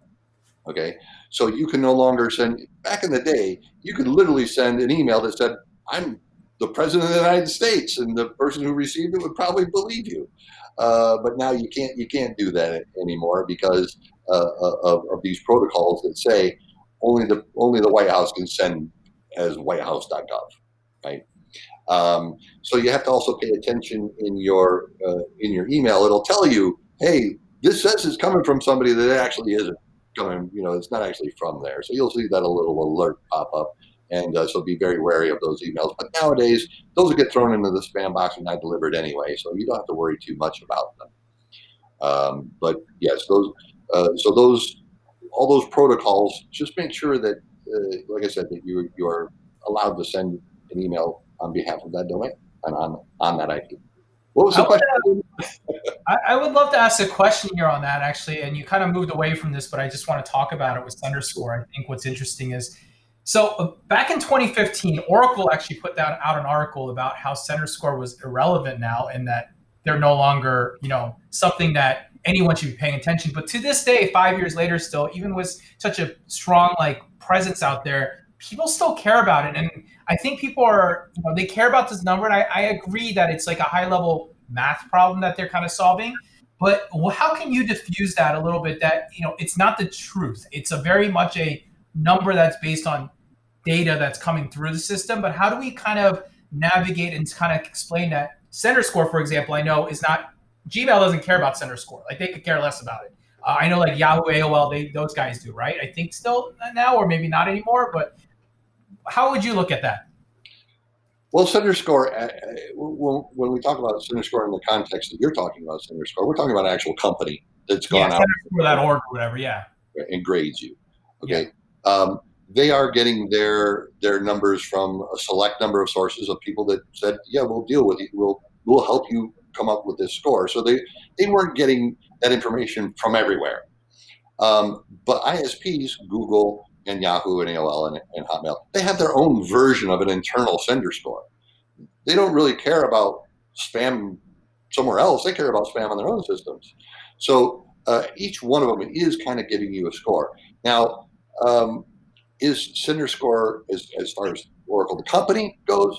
Speaker 3: Okay, so you can no longer send. Back in the day, you could literally send an email that said, "I'm the president of the United States," and the person who received it would probably believe you. But now you can't do that anymore because of these protocols that say only the White House can send as whitehouse.gov, right? So you have to also pay attention in your email. It'll tell you, hey, this says it's coming from somebody that it actually isn't coming. It's not actually from there. So you'll see that a little alert pop up, and so be very wary of those emails. But nowadays, those will get thrown into the spam box and not delivered anyway, so you don't have to worry too much about them. But yes, all those protocols. Just make sure that, like I said, that you are allowed to send an email on behalf of that domain and on that IP. What was the question?
Speaker 1: I would love to ask a question here on that, actually, and you kind of moved away from this, but I just want to talk about it with Senderscore. I think what's interesting is, so back in 2015, Oracle actually put out an article about how Senderscore was irrelevant now, and that they're no longer, something that anyone should be paying attention. But to this day, 5 years later, still, even with such a strong presence out there, people still care about it. And I think people are, they care about this number. And I agree that it's like a high level math problem that they're kind of solving. But how can you diffuse that a little bit, that, it's not the truth. It's a very much a number that's based on data that's coming through the system. But how do we kind of navigate and kind of explain that Senderscore, for example, I know is not, Gmail doesn't care about Senderscore. Like they could care less about it. I know Yahoo, AOL, those guys do, right? I think still now, or maybe not anymore, but how would you look at that?
Speaker 3: Well, Senderscore, when we talk about Senderscore in the context that you're talking about Senderscore, we're talking about an actual company that's gone out.
Speaker 1: Senderscore.org or whatever, yeah.
Speaker 3: And grades you. Okay. Yeah. They are getting their numbers from a select number of sources of people that said, yeah, we'll deal with you. We'll help you come up with this score. So they weren't getting that information from everywhere. But ISPs, Google and Yahoo and AOL and Hotmail, they have their own version of an internal Senderscore. They don't really care about spam somewhere else. They care about spam on their own systems. So each one of them is kind of giving you a score. Now, is Senderscore, as far as Oracle the company goes,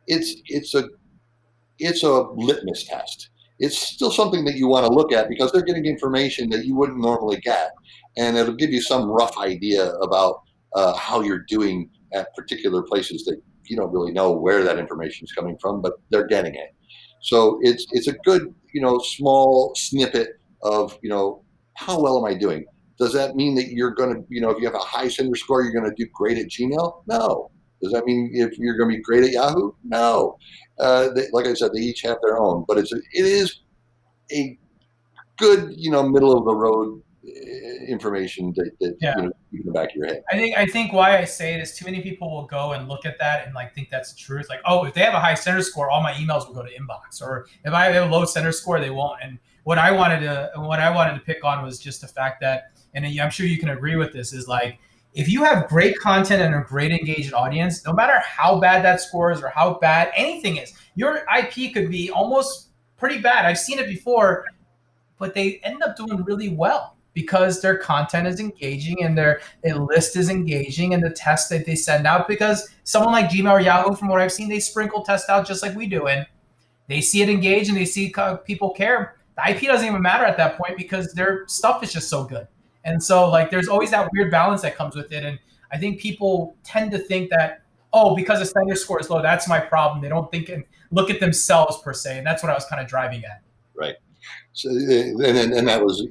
Speaker 3: it's a litmus test. It's still something that you want to look at because they're getting information that you wouldn't normally get, and it'll give you some rough idea about how you're doing at particular places that you don't really know where that information is coming from, but they're getting it. So it's a good small snippet of how well am I doing. Does that mean that you're going to if you have a high Senderscore you're going to do great at Gmail? No. Does that mean if you're going to be great at Yahoo? No. Like I said, they each have their own, but it is a good, middle of the road information that you in the back of your head.
Speaker 1: I think why I say it is too many people will go and look at that and think that's the truth. Like, oh, if they have a high Senderscore, all my emails will go to inbox, or if I have a low Senderscore, they won't. And what I wanted to pick on was just the fact that, and I'm sure you can agree with this, is if you have great content and a great engaged audience, no matter how bad that score is or how bad anything is, your IP could be almost pretty bad. I've seen it before, but they end up doing really well because their content is engaging and their list is engaging, and the tests that they send out, because someone like Gmail or Yahoo, from what I've seen, they sprinkle tests out just like we do, and they see it engage and they see people care. The IP doesn't even matter at that point because their stuff is just so good. And so there's always that weird balance that comes with it. And I think people tend to think that, oh, because the Senderscore is low, that's my problem. They don't think and look at themselves per se. And that's what I was kind of driving at.
Speaker 3: Right. So, and that was,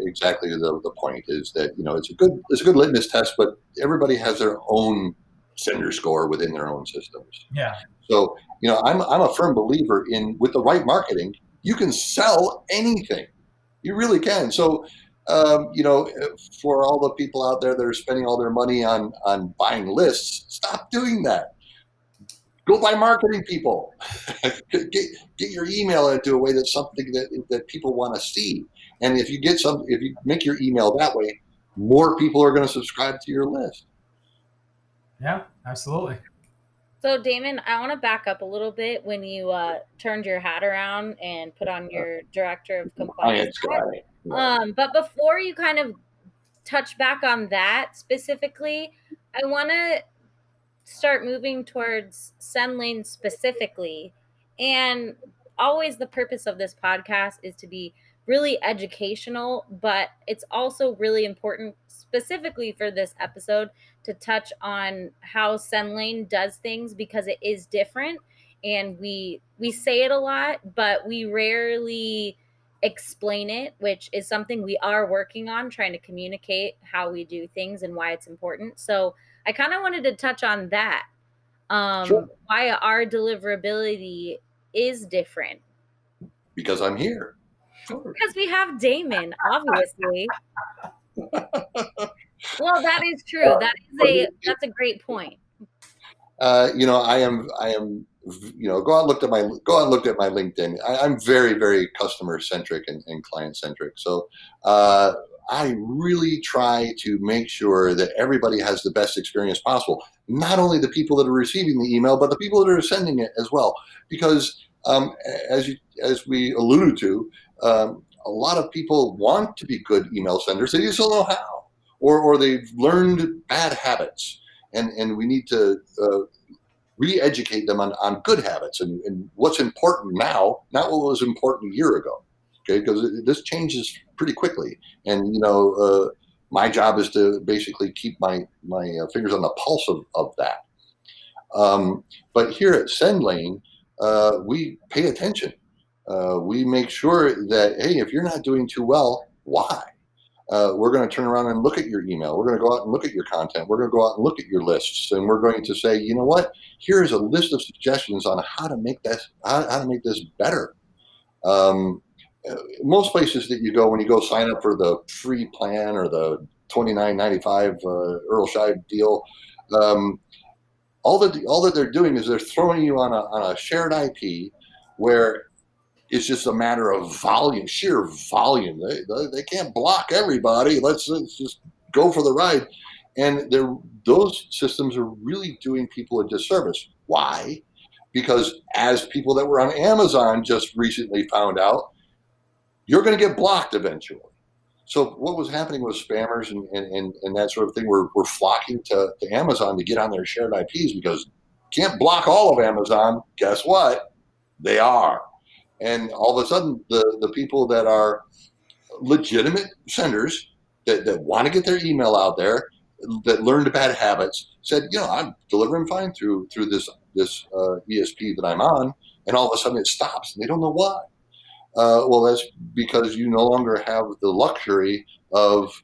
Speaker 3: exactly the point is that, it's a good litmus test, but everybody has their own Senderscore within their own systems.
Speaker 1: Yeah.
Speaker 3: So, I'm a firm believer in, with the right marketing, you can sell anything. You really can. So, for all the people out there that are spending all their money on buying lists, stop doing that. Go buy marketing people. get your email into a way that's something that people want to see. And if you make your email that way, more people are going to subscribe to your list.
Speaker 1: Yeah, absolutely.
Speaker 2: So, Damon, I want to back up a little bit when you turned your hat around and put on your director of compliance
Speaker 3: Science guy. Right.
Speaker 2: But before you kind of touch back on that specifically, I want to start moving towards Sendlane specifically. And always the purpose of this podcast is to be really educational, but it's also really important, specifically for this episode, to touch on how Sendlane does things because it is different. And we say it a lot, but we rarely explain it, which is something we are working on, trying to communicate how we do things and why it's important. So I kind of wanted to touch on that.
Speaker 3: Sure.
Speaker 2: Why our deliverability is different.
Speaker 3: Because I'm here.
Speaker 2: Sure. Because we have Damon, obviously. Well, that is true. That's a great point.
Speaker 3: I am. Go out and look at my LinkedIn. I'm very, very customer centric and client centric. So I really try to make sure that everybody has the best experience possible. Not only the people that are receiving the email, but the people that are sending it as well. Because as we alluded to, a lot of people want to be good email senders. They just don't know how, or they've learned bad habits, and we need to re-educate them on good habits and what's important now, not what was important a year ago. Okay, because this changes pretty quickly, and my job is to basically keep my fingers on the pulse of that. But here at Sendlane, we pay attention. We make sure that, hey, if you're not doing too well, why? We're going to turn around and look at your email. We're going to go out and look at your content. We're going to go out and look at your lists, and we're going to say, you know what? Here's a list of suggestions on how to make this better. Most places that you go, when you go sign up for the free plan or the $29.95 Earl Scheib deal, all that they're doing is they're throwing you on a shared IP where it's just a matter of volume, sheer volume. They can't block everybody. Let's just go for the ride. And those systems are really doing people a disservice. Why? Because as people that were on Amazon just recently found out, you're going to get blocked eventually. So what was happening was spammers and that sort of thing were flocking to Amazon to get on their shared IPs because you can't block all of Amazon. Guess what? They are. And all of a sudden, the people that are legitimate senders that want to get their email out there, that learned bad habits, said, I'm delivering fine through this ESP that I'm on, and all of a sudden it stops, and they don't know why. Well, that's because you no longer have the luxury of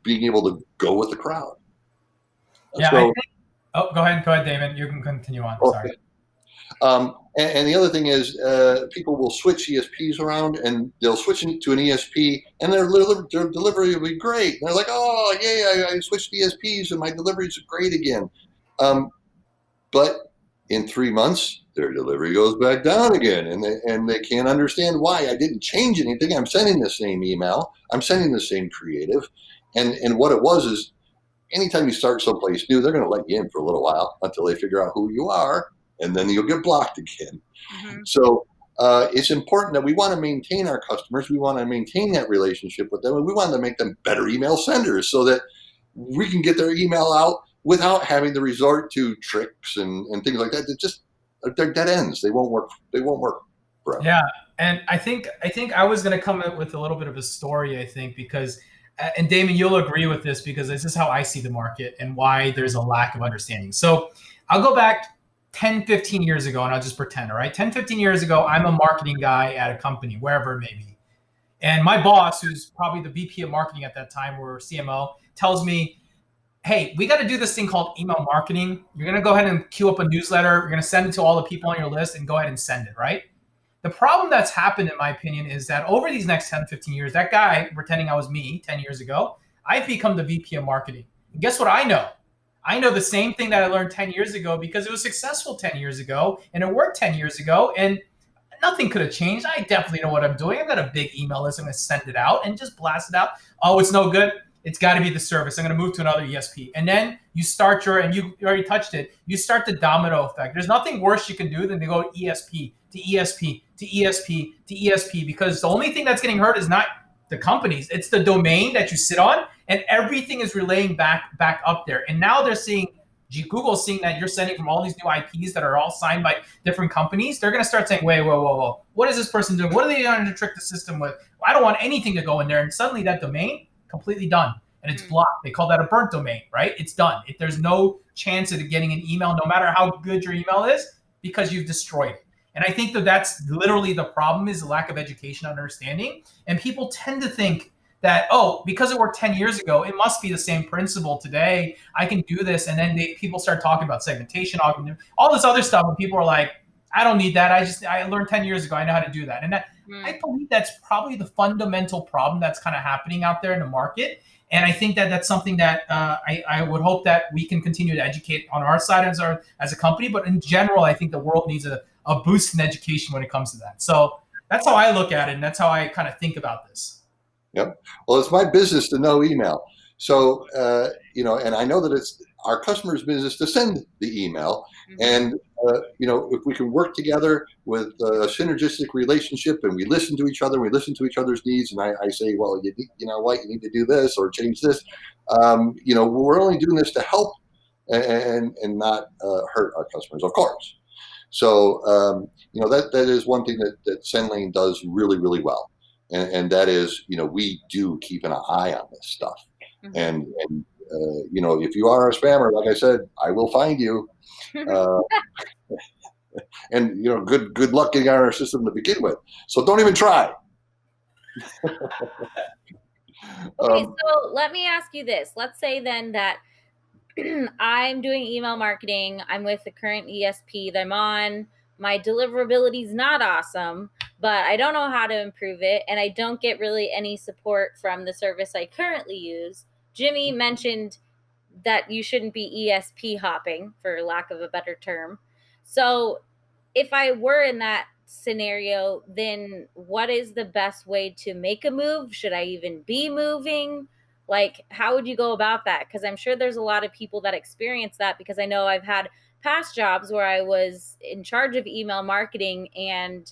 Speaker 3: being able to go with the crowd.
Speaker 1: Yeah. Go ahead, Damon. You can continue on.
Speaker 3: Okay. Sorry. And the other thing is, people will switch ESPs around, and they'll switch to an ESP, and their delivery will be great. And they're like, "Oh, yay! I switched ESPs, and my deliveries are great again." But in 3 months, their delivery goes back down again, and they can't understand why. I didn't change anything. I'm sending the same email. I'm sending the same creative, and what it was is, anytime you start someplace new, they're going to let you in for a little while until they figure out who you are. And then you'll get blocked again. Mm-hmm. So it's important that we want to maintain our customers. We want to maintain that relationship with them. And we want to make them better email senders so that we can get their email out without having to resort to tricks and things like that. They're dead ends. They won't work. They won't work forever.
Speaker 1: Yeah. And I think I was going to come up with a little bit of a story, I think, because, and Damon, you'll agree with this because this is how I see the market and why there's a lack of understanding. So I'll go back 10, 15 years ago, and I'll just pretend, all right? 10, 15 years ago, I'm a marketing guy at a company, wherever it may be. And my boss, who's probably the VP of marketing at that time or CMO, tells me, hey, we got to do this thing called email marketing. You're going to go ahead and queue up a newsletter. You're going to send it to all the people on your list and go ahead and send it, right? The problem that's happened, in my opinion, is that over these next 10, 15 years, that guy, pretending I was me 10 years ago, I've become the VP of marketing. And guess what I know? I know the same thing that I learned 10 years ago because it was successful 10 years ago and it worked 10 years ago and nothing could have changed. I definitely know what I'm doing. I've got a big email list. I'm going to send it out and just blast it out. Oh, it's no good. it's got to be the service. I'm going to move to another ESP. And then you start and you already touched it, you start the domino effect. There's nothing worse you can do than to go ESP to ESP to ESP to ESP, because the only thing that's getting hurt is not the companies, it's the domain that you sit on, and everything is relaying back up there. And now they're seeing, Google's seeing that you're sending from all these new IPs that are all signed by different companies. They're going to start saying, wait, whoa. What is this person doing? What are they trying to trick the system with? I don't want anything to go in there. And suddenly that domain, completely done. And it's blocked. They call that a burnt domain, right? It's done. There's no chance of getting an email, no matter how good your email is, because you've destroyed it. And I think that's literally the problem, is the lack of education and understanding. And people tend to think that, because it worked 10 years ago, it must be the same principle today. I can do this. And then people start talking about segmentation, all this other stuff. And people are like, I don't need that. I learned 10 years ago. I know how to do that. And I believe that's probably the fundamental problem that's kind of happening out there in the market. And I think that's something that I would hope that we can continue to educate on our side as a company. But in general, I think the world needs a boost in education when it comes to that. So that's how I look at it. And that's how I kind of think about this.
Speaker 3: Yep. Well, it's my business to know email. So, and I know that it's our customers' business to send the email. And, if we can work together with a synergistic relationship, and we listen to each other, we listen to each other's needs, and I say, well, you know what, you need to do this or change this. We're only doing this to help and not hurt our customers, of course. So, that is one thing that Sendlane does really, really well. And that is, we do keep an eye on this stuff. And if you are a spammer, like I said, I will find you. And, good luck getting on our system to begin with. So don't even try.
Speaker 2: Okay, so let me ask you this. Let's say then that I'm doing email marketing. I'm with the current ESP that I'm on. My deliverability is not awesome, but I don't know how to improve it, and I don't get really any support from the service I currently use. Jimmy mentioned that you shouldn't be ESP hopping, for lack of a better term. So if I were in that scenario, then what is the best way to make a move? Should I even be moving? Like, how would you go about that? Because I'm sure there's a lot of people that experience that, because I know I've had past jobs where I was in charge of email marketing, and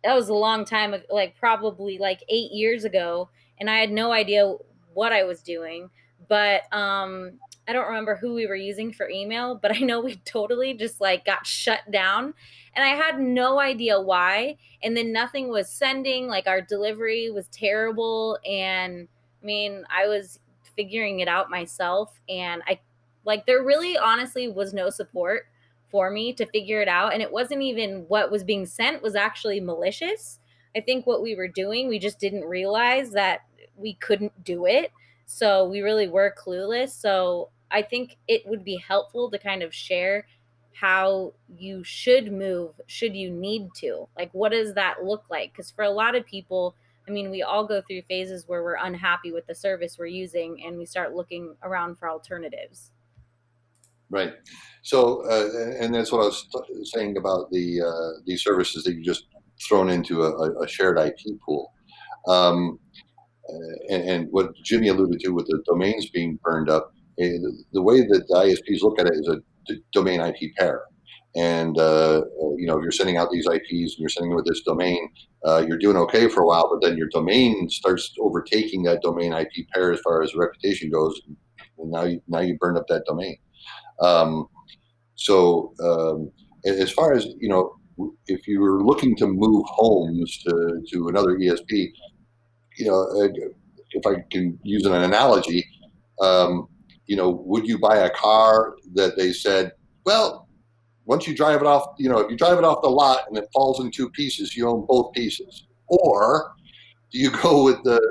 Speaker 2: that was a long time, probably 8 years ago, and I had no idea what I was doing. But I don't remember who we were using for email, but I know we totally just got shut down, and I had no idea why. And then nothing was sending, our delivery was terrible. And I mean, I was figuring it out myself, and there really honestly was no support for me to figure it out. And it wasn't even what was being sent was actually malicious. I think what we were doing, we just didn't realize that we couldn't do it. So we really were clueless. So I think it would be helpful to kind of share how you should move, should you need to. What does that look like? Because for a lot of people, I mean, we all go through phases where we're unhappy with the service we're using, and we start looking around for alternatives.
Speaker 3: Right. So, and that's what I was saying about the services that you just thrown into a shared IP pool. And what Jimmy alluded to with the domains being burned up, the way that the ISPs look at it is a domain IP pair. And, if you're sending out these IPs and you're sending them with this domain, you're doing okay for a while, but then your domain starts overtaking that domain IP pair as far as reputation goes. And now you burned up that domain. As far as, if you were looking to move homes to another ESP, if I can use an analogy, would you buy a car that they said, well, once you drive it off, if you drive it off the lot and it falls in two pieces, you own both pieces? Or do you go with the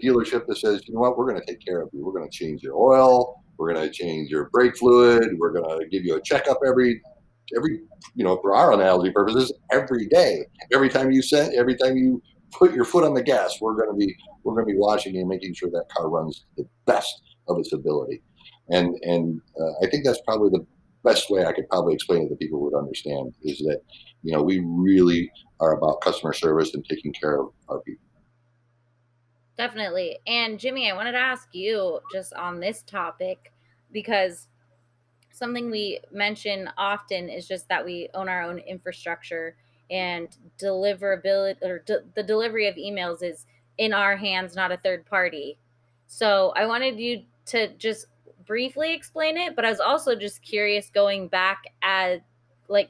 Speaker 3: dealership that says, you know what, we're going to take care of you. We're going to change your oil. We're going to change your brake fluid. We're going to give you a checkup every, for our analogy purposes, every day. Every time you put your foot on the gas, we're going to be watching and making sure that car runs to the best of its ability. And I think that's probably the best way I could probably explain it that people would understand, is that, we really are about customer service and taking care of our people.
Speaker 2: Definitely. And Jimmy, I wanted to ask you just on this topic, because something we mention often is just that we own our own infrastructure, and deliverability, or the delivery of emails, is in our hands, not a third party. So I wanted you to just briefly explain it, but I was also just curious, going back at like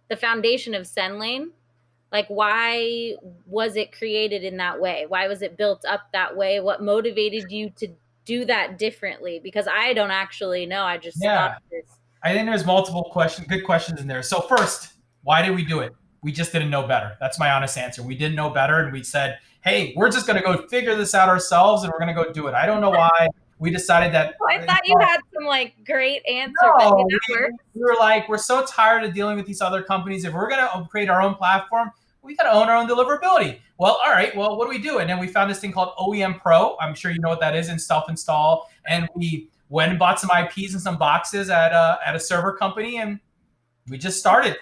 Speaker 2: the foundation of Sendlane, like why was it created in that way? Why was it built up that way? What motivated you to do that differently? Because I don't actually know. I just thought
Speaker 1: Yeah.
Speaker 2: of this.
Speaker 1: I think there's multiple good questions in there. So first, why did we do it? We just didn't know better. That's my honest answer. We didn't know better, and we said, "Hey, we're just going to go figure this out ourselves, and we're going to go do it." I don't know why we decided that.
Speaker 2: Oh, I thought you had some like great answer, but hey,
Speaker 1: No,
Speaker 2: that works.
Speaker 1: we were like, we're so tired of dealing with these other companies. If we're going to create our own platform, we got to own our own deliverability. Well, all right. Well, what do we do? And then we found this thing called OEM Pro. I'm sure you know what that is, in self-install. And we went and bought some IPs and some boxes at a server company, and we just started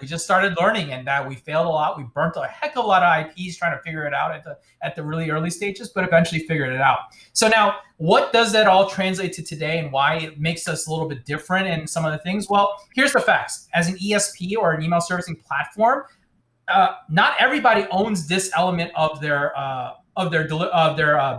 Speaker 1: learning, and that we failed a lot. We burnt a heck of a lot of IPs trying to figure it out at the really early stages, but eventually figured it out. So now, what does that all translate to today, and why it makes us a little bit different in some of the things? Well, here's the facts. As an ESP, or an email servicing platform, not everybody owns this element of their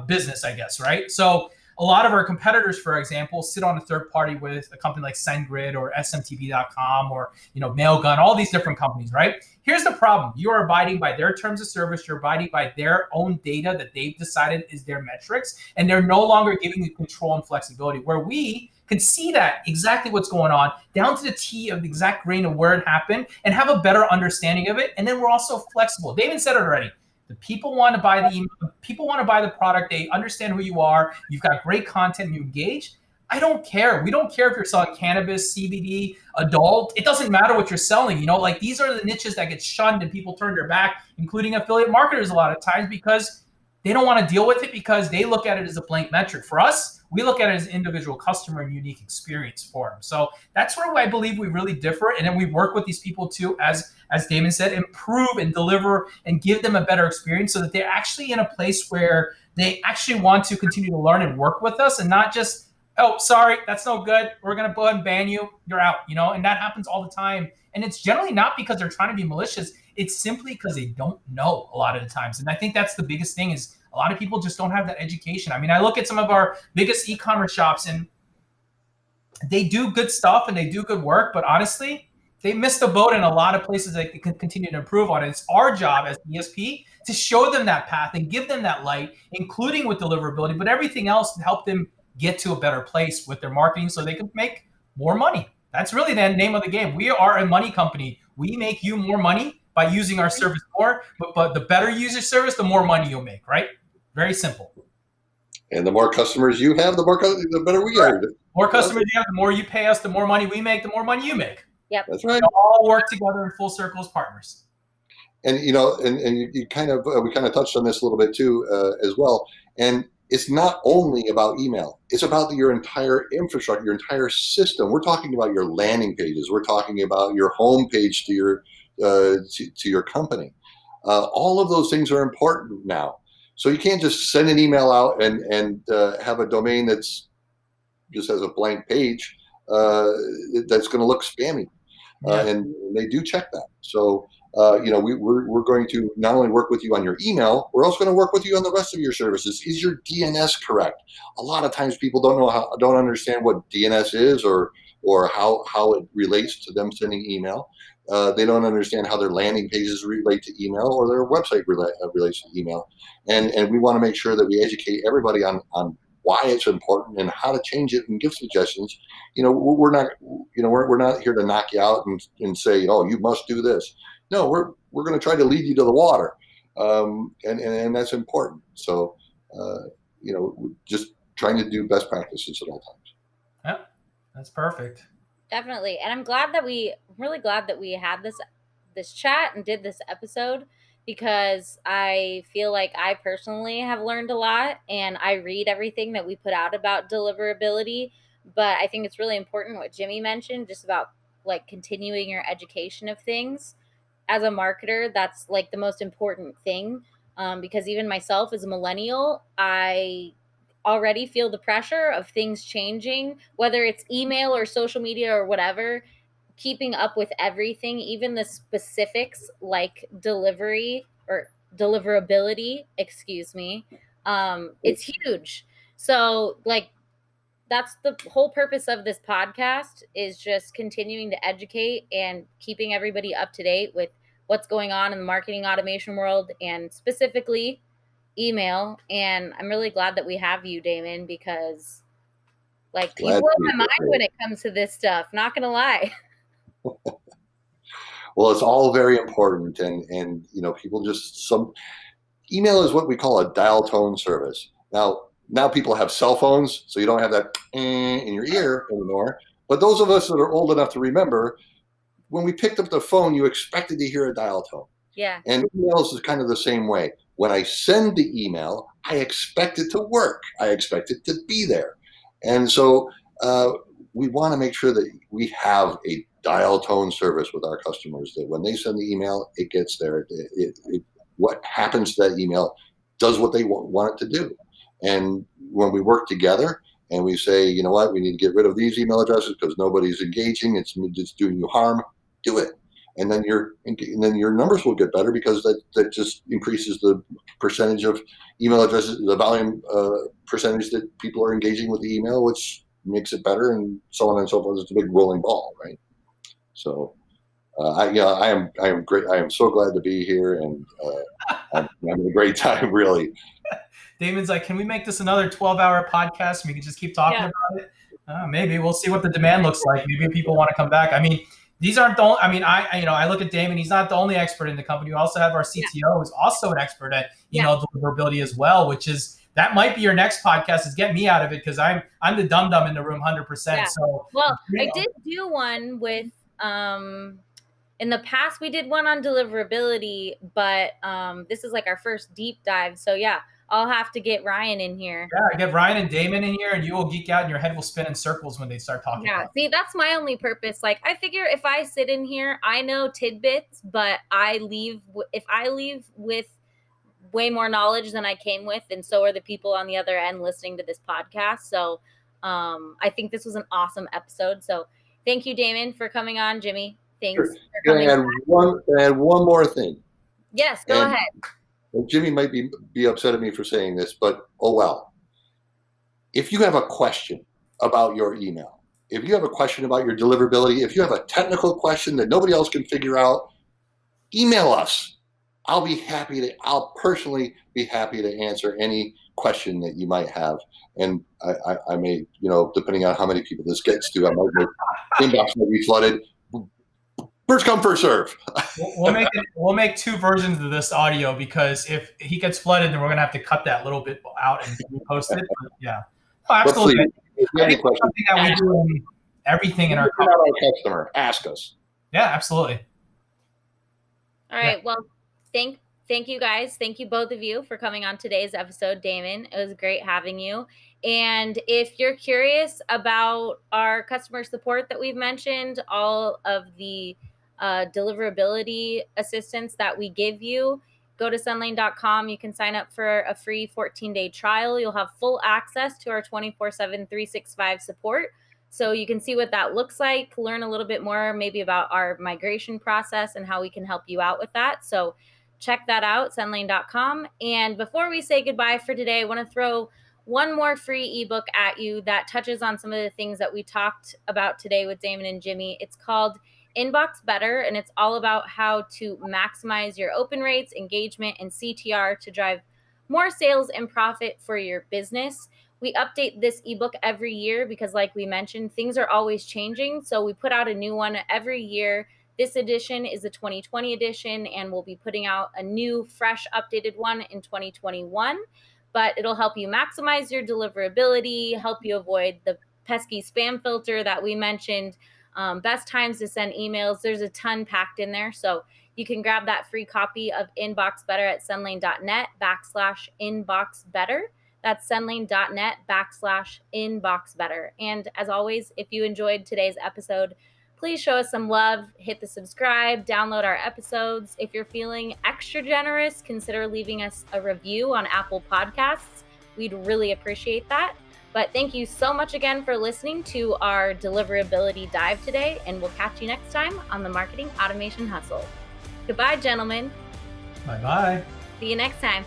Speaker 1: business, I guess, right? So a lot of our competitors, for example, sit on a third party with a company like SendGrid or SMTP.com, or Mailgun, all these different companies, right? Here's the problem: you are abiding by their terms of service. You're abiding by their own data that they've decided is their metrics, and they're no longer giving you control and flexibility. Where we can see that exactly what's going on down to the T of the exact grain of where it happened, and have a better understanding of it. And then we're also flexible. Damon said it already. The people want to buy the email. People want to buy the product. They understand who you are. You've got great content. You engage. I don't care. We don't care if you're selling cannabis, CBD, adult. It doesn't matter what you're selling. Like, these are the niches that get shunned and people turn their back, including affiliate marketers a lot of times, because they don't want to deal with it, because they look at it as a blank metric. For us, we look at it as an individual customer and unique experience for them. So that's where I believe we really differ. And then we work with these people too, as Damon said, improve and deliver and give them a better experience, so that they're actually in a place where they actually want to continue to learn and work with us, and not just, oh, sorry, that's no good, we're going to go ahead and ban you, you're out. And that happens all the time. And it's generally not because they're trying to be malicious. It's simply because they don't know a lot of the times. And I think that's the biggest thing, is a lot of people just don't have that education. I mean, I look at some of our biggest e-commerce shops, and they do good stuff and they do good work, but honestly, they missed the boat in a lot of places that they can continue to improve on. And it's our job as ESP to show them that path and give them that light, including with deliverability, but everything else, to help them get to a better place with their marketing, so they can make more money. That's really the name of the game. We are a money company. We make you more money by using our service more, but the better you use your service, the more money you'll make, right? Very simple.
Speaker 3: And the more customers you have, the better we are.
Speaker 1: The more customers you have, the more you pay us, the more money we make, the more money you make.
Speaker 2: Yep.
Speaker 3: That's right.
Speaker 1: We all work together in full circle as partners.
Speaker 3: And you kind of we kind of touched on this a little bit too, as well. And it's not only about email; it's about your entire infrastructure, your entire system. We're talking about your landing pages. We're talking about your home page to your to your company. All of those things are important now. So you can't just send an email out and have a domain that's just has a blank page that's going to look spammy. And they do check that. So, we're going to not only work with you on your email, we're also going to work with you on the rest of your services. Is your DNS correct? A lot of times people don't understand what DNS is, or how it relates to them sending email. They don't understand how their landing pages relate to email, or their website relates to email. And we want to make sure that we educate everybody on why it's important and how to change it, and give suggestions. We're not here to knock you out and say, oh, you must do this. No, we're going to try to lead you to the water, and that's important. So, just trying to do best practices at all times.
Speaker 1: Yeah, that's perfect.
Speaker 2: Definitely. And I'm really glad that we had this chat and did this episode, because I feel like I personally have learned a lot, and I read everything that we put out about deliverability. But I think it's really important what Jimmy mentioned, just about like continuing your education of things. As a marketer, that's like the most important thing. because even myself as a millennial, I already feel the pressure of things changing, whether it's email or social media or whatever, keeping up with everything, even the specifics like delivery or deliverability, excuse me. It's huge. So like that's the whole purpose of this podcast, is just continuing to educate and keeping everybody up to date with what's going on in the marketing automation world, and specifically email. And I'm really glad that we have you, Damon, because like you
Speaker 3: Glad
Speaker 2: blow
Speaker 3: to be
Speaker 2: my mind
Speaker 3: here.
Speaker 2: when it comes to this stuff, not gonna lie.
Speaker 3: Well, it's all very important, and people just email is what we call a dial tone service. Now people have cell phones, so you don't have that in your ear anymore. But those of us that are old enough to remember, when we picked up the phone, you expected to hear a dial tone.
Speaker 2: Yeah.
Speaker 3: And emails is kind of the same way. When I send the email, I expect it to work. I expect it to be there. And so we want to make sure that we have a dial tone service with our customers, that when they send the email, it gets there. What happens to that email does what they want it to do. And when we work together and we say, you know what, we need to get rid of these email addresses because nobody's engaging, it's doing you harm, do it. And then your numbers will get better, because that just increases the percentage of email addresses, the volume percentage that people are engaging with the email, which makes it better, and so on and so forth. It's a big rolling ball, right? So I am great. I am so glad to be here, and I'm having a great time, really.
Speaker 1: Damon's like, can we make this another 12-hour podcast and we can just keep talking about it? Maybe. We'll see what the demand looks like. Maybe people want to come back. I mean, these aren't the only, I look at Damon, he's not the only expert in the company. We also have our CTO, who's also an expert at email deliverability as well, which is, that might be your next podcast, is get me out of it, because I'm the dum-dum in the room 100%.
Speaker 2: Yeah.
Speaker 1: So,
Speaker 2: well, I did do one with, in the past we did one on deliverability, but this is like our first deep dive. So yeah, I'll have to get Ryan in here.
Speaker 1: Yeah, get Ryan and Damon in here, and you will geek out and your head will spin in circles when they start talking.
Speaker 2: Yeah, see, that's my only purpose. Like, I figure if I sit in here, I know tidbits, but if I leave with way more knowledge than I came with, and so are the people on the other end listening to this podcast. So I think this was an awesome episode. So thank you, Damon, for coming on. Jimmy, thanks
Speaker 3: Sure.
Speaker 2: for coming.
Speaker 3: Add one more thing.
Speaker 2: Yes, go ahead.
Speaker 3: Jimmy might be upset at me for saying this, but oh well. If you have a question about your email, if you have a question about your deliverability, if you have a technical question that nobody else can figure out, email us. I'll personally be happy to answer any question that you might have. And I may, depending on how many people this gets to, inbox might be flooded. First come, first serve.
Speaker 1: We'll make two versions of this audio, because if he gets flooded, then we're gonna have to cut that little bit out and post it. But yeah, absolutely. I think it's something that we do in everything in our company.
Speaker 3: Our customer, ask us.
Speaker 1: Yeah, absolutely.
Speaker 2: All right. Well, thank you guys. Thank you, both of you, for coming on today's episode. Damon, it was great having you. And if you're curious about our customer support that we've mentioned, all of the deliverability assistance that we give you, go to sendlane.com. You can sign up for a free 14-day trial. You'll have full access to our 24/7, 365 support. So you can see what that looks like, learn a little bit more maybe about our migration process and how we can help you out with that. So check that out, sendlane.com. And before we say goodbye for today, I want to throw one more free ebook at you that touches on some of the things that we talked about today with Damon and Jimmy. It's called Inbox Better, and it's all about how to maximize your open rates, engagement, and CTR to drive more sales and profit for your business. We update this ebook every year because, like we mentioned, things are always changing. So we put out a new one every year. This edition is the 2020 edition, and we'll be putting out a new, fresh, updated one in 2021. But it'll help you maximize your deliverability, help you avoid the pesky spam filter that we mentioned, best times to send emails. There's a ton packed in there. So you can grab that free copy of Inbox Better at sendlane.net/inboxbetter. That's sendlane.net/inboxbetter. And as always, if you enjoyed today's episode, Please show us some love, hit the subscribe, download our episodes. If you're feeling extra generous, consider leaving us a review on Apple Podcasts. We'd really appreciate that. But thank you so much again for listening to our Deliverability dive today, and we'll catch you next time on the Marketing Automation Hustle. Goodbye, gentlemen.
Speaker 4: Bye-bye.
Speaker 2: See you next time.